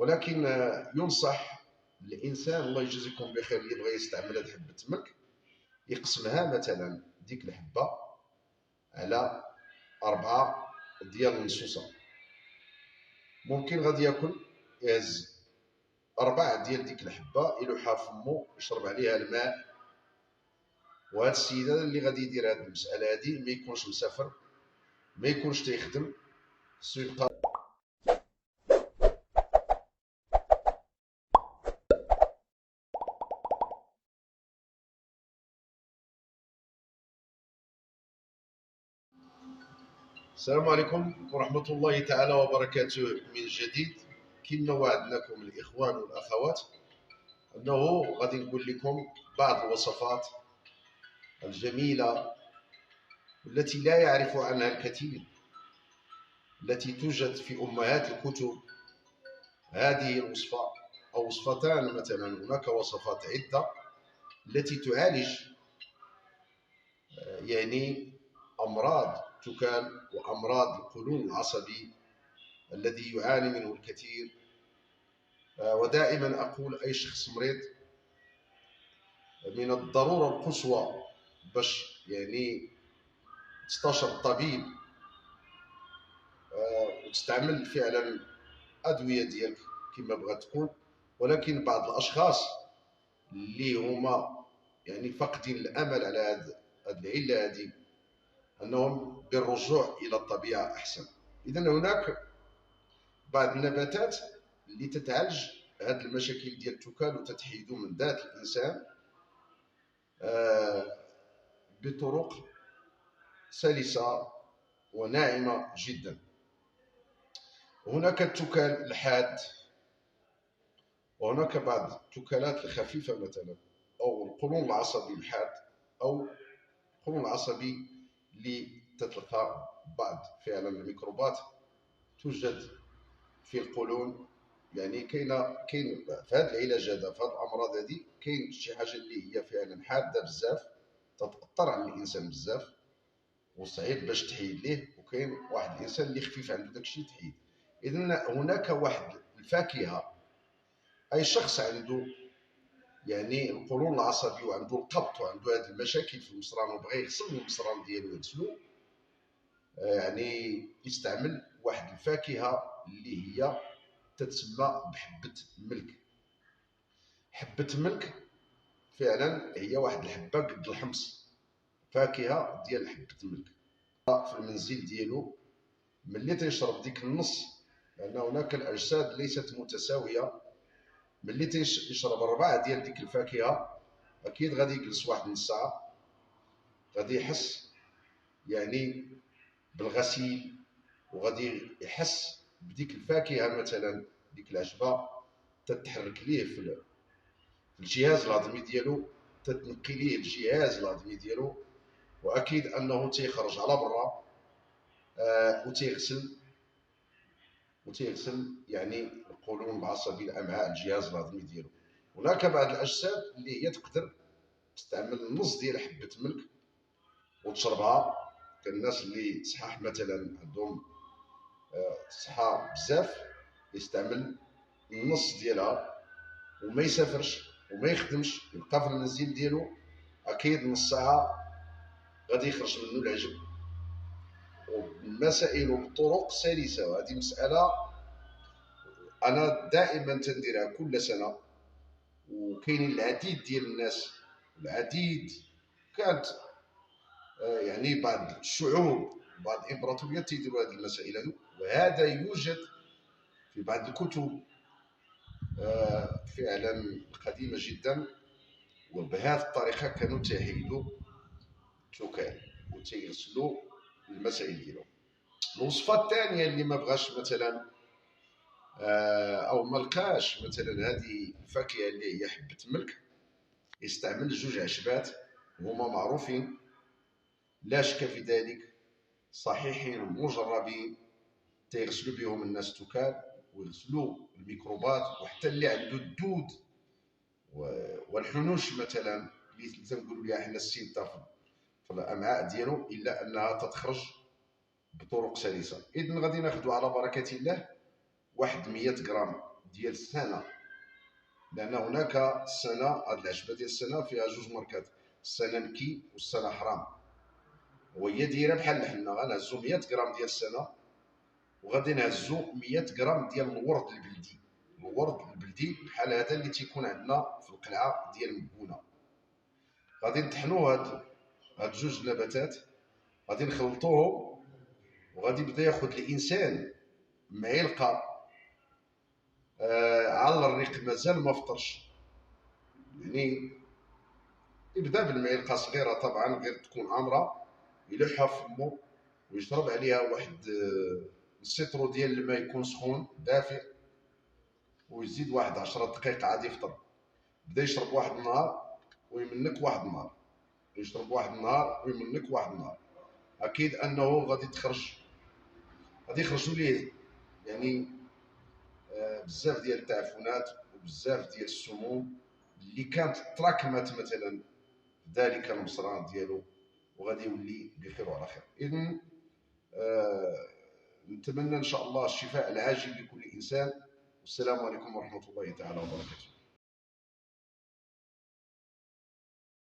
ولكن ينصح الانسان الله يجزيكم بخير اللي بغى يستعمل هذه حبه تمك يقسمها مثلا ديك الحبه على 4 ديال النصوصه. ممكن غادي ياكل يهز 4 ديال ديك الحبه يلوحها فمو يشرب عليها الماء. وهذا السيد اللي غادي يدير هذه المساله هذه ما يكونش مسافر، ما يكونش تيخدم، خصو يبقى. السلام عليكم ورحمة الله تعالى وبركاته من جديد. كما وعدناكم الإخوان والأخوات أنه غادي نقول لكم بعض الوصفات الجميلة التي لا يعرف عنها الكثير، التي توجد في أمهات الكتب. هذه الوصفة أو وصفتان مثلا، هناك وصفات عدة التي تعالج يعني أمراض تكال وأمراض القولون العصبي الذي يعاني منه الكثير. ودائما أقول أي شخص مريض من الضرورة القصوى باش يعني تستشر الطبيب وتستعمل فعلا أدوية ديالك كما بغات تكون. ولكن بعض الأشخاص اللي هما يعني فاقدين الأمل على هذه العلة هذه أنهم بالرجوع إلى الطبيعة أحسن. إذا هناك بعض النباتات اللي تتعالج هذه المشاكل ديال التكال وتتحيد من ذات الإنسان بطرق سلسة وناعمة جدا. هناك التكال الحاد، وهناك بعض التكالات الخفيفة مثلا، أو القولون العصبي الحاد، أو القولون العصبي اللي تتلقى بعض فعلا الميكروبات توجد في القولون. يعني كاين في هذا العلاج هذا، في هذه الامراض هذه، كاين شي حاجه اللي هي فعلا حاده بزاف تتاثر على الانسان بزاف وصعيب باش تحيد ليه، وكاين واحد الانسان اللي خفيف عنده داكشي تحيد. اذا هناك واحد الفاكهه، اي شخص عنده يعني القولون العصبي وعنده القبط وعنده هذه المشاكل في المصران وبغى يغسل المصران ديالو ويغسلو، يعني يستعمل واحد الفاكهه اللي هي تتسمى بحبة ملك. حبة ملك فعلا هي واحد الحبة قد الحمص، فاكهة ديال حبة ملك. في المنزل ديالو ملي تيشرب ديك النص، لأن هناك الأجساد ليست متساوية، ملي تيشرب 4 ديال ديك الفاكهة أكيد غادي يجلس واحد نص ساعة، غادي يحس يعني بالغسيل، وغادي يحس بديك الفاكهة مثلا ديك العشبة تتحرك ليه في الجهاز الهضمي ديالو، تتنقي ليه الجهاز الهضمي ديالو، واكيد انه تيخرج على برا وتيغسل يعني القولون العصبي، الامعاء، الجهاز الهضمي ديالو. هناك بعض الاجساد اللي هي تقدر تستعمل النص ديال حبه ملك وتشربها. كالناس اللي صحاح مثلا عندهم صحه بزاف يستعمل النص ديالها وما يسافرش وما يخدمش، يبقى في المنزل ديالو، اكيد نص ساعه غادي يخرج منه العجب وبمسائل وبطرق سلسه. وهذه مساله انا دائما تنديرها كل سنه، وكاينين العديد ديال الناس، العديد كانت يعني بعض الشعوب بعض الامبراطوريات تيديروا هذه المسائل هذو. وهذا يوجد في بعض الكتب فعلا قديمه جدا، وبهذه الطريقه كانوا تيحيدوا التكال وتيغسلوا المسائل ديالهم. الوصفه الثانيه اللي ما بغاش مثلا او ما لقاش مثلا هذه الفاكهه اللي هي حبه ملك، يستعمل 2 عشبات هما معروفين لا شك في ذلك، صحيحين مجربين، تيغسلوا بهم الناس التكال ويغسلوا الميكروبات، وحتى اللي عنده الدود والحنوش مثلا اللي تنقولوا لها حنا السينتا في الامعاء ديالو، الا انها تتخرج بطرق سلسه. اذا غادي ناخذوا على بركه الله واحد 100 غرام ديال السنه، لان هناك السنه، هاد العشبه ديال السنه فيها جوج ماركات، السنه نكي والسنه حرام، وهي دايره بحال حنا غنهزو 100 غرام ديال السنه وغادي نهزو 100 غرام ديال الورد البلدي. الورد البلدي بحال هذا اللي تيكون عندنا في القلعه ديال مكونه. غادي نطحنوا هاد جوج نباتات، غادي نخلطوهم، وغادي يبدا ياخذ الانسان معلقه على الريق مازال ما فطرش، يعني يبدا بالمعلقه صغيره طبعا غير تكون عامره، يلوحها في فمو ويشرب عليها واحد السيترو ديال الماء يكون سخون دافئ، ويزيد واحد 10 دقائق عاد يفطر. بدا يشرب واحد النهار ويمنك واحد النهار، يشرب واحد النهار ويمنك واحد النهار، اكيد انه غادي يخرجوا ليه يعني بزاف ديال التعفنات وبزاف ديال السموم اللي كانت تراكمت مثلا في ذلك المصران ديالو، وغادي يولي بخير وعلى خير. اذا نتمنى ان شاء الله الشفاء العاجل لكل انسان، والسلام عليكم ورحمه الله تعالى وبركاته.